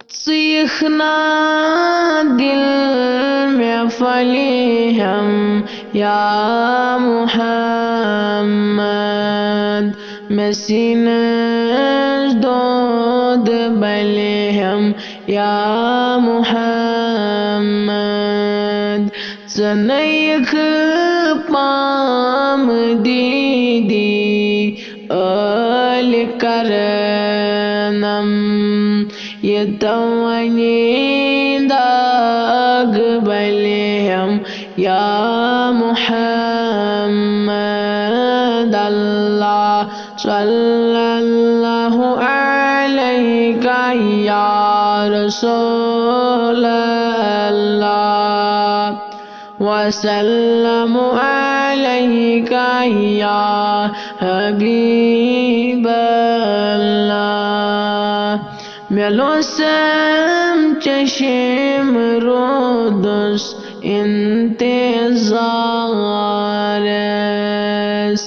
सीखना दिल में फली हम या मुहम्मद में सीने दूध बले हम या मुहम्मद सनैख पाम दीदी अल करनम ये तवनी दाग बले हम या मुहम्मद अल्लाह सल्लल्लाहु अलैका या रसूल अल्लाह वसल्लम अलैका या हबीब अल्लाह मेलोसम चश्म रोदस इंतज़ारस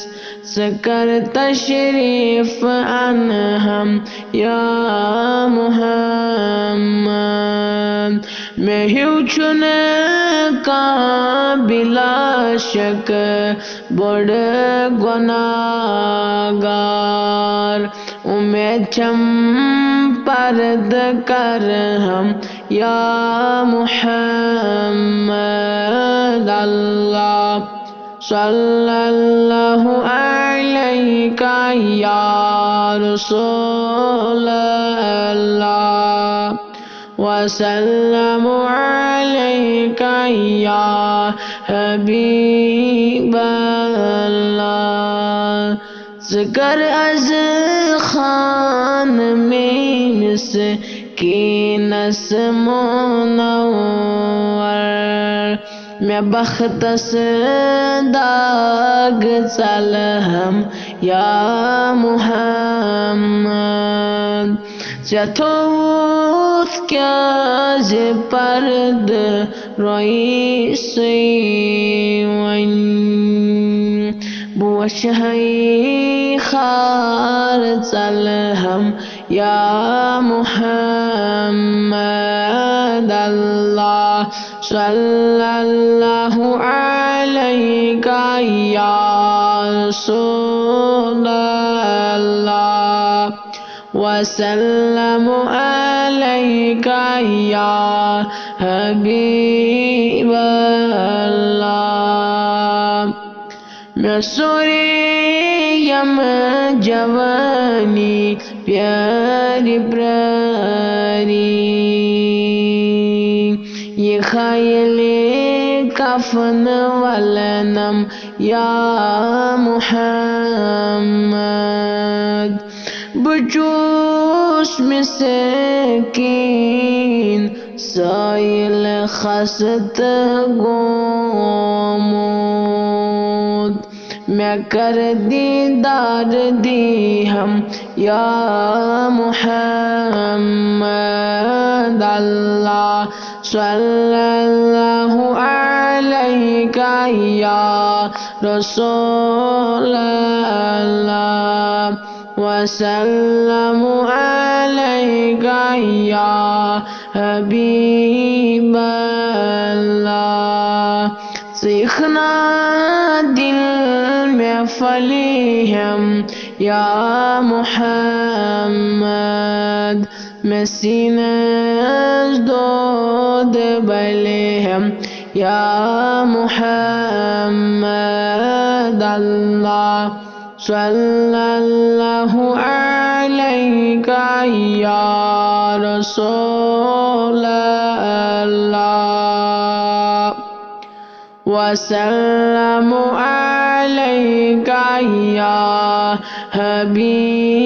सकर तशरीफ अनहम या मुहम्मद मैं हुचुन का बिला शक बड़ गुनाहगार उम्मीद चम पर्द कर हम या मुहम्मद अल्लाह सल्लल्लाहु अलैका या रसूल अल्लाह वसल्लम अलैका या हबीब अल्लाह ज़िक्र अज़ खान में की नस मुनव्वर मैं बख्तस दाग सलहम या मुहम्मद जथोथ क्या ज पर्द रोई से वन बुश है खार सलहम या मुहम्मद अल्लाह सल्लल्लाहु अलैका या रसूल अल्लाह वसल्लम अलैका या हबीब अल्लाह मैं सूर्यम जवानी प्यारी प्यारी ये ख़याले कफन वलनम या मुहम्मद बचूस मिसकीन साइल खसत गोमूद मैं कर दीदार दी हम या मुहम्मद अल्लाह सल्लल्लाहु अलैका या रसूल अल्लाह वसल्लम अलैका या हबीब अल्लाह सीखना दिल में फली हम या मुहम्मद में सीने दूध बले हम या मुहम्मद अल्लाह सल्लल्लाहु अलैका या रसूल अल्लाह वसल्लम अलैका या हबीब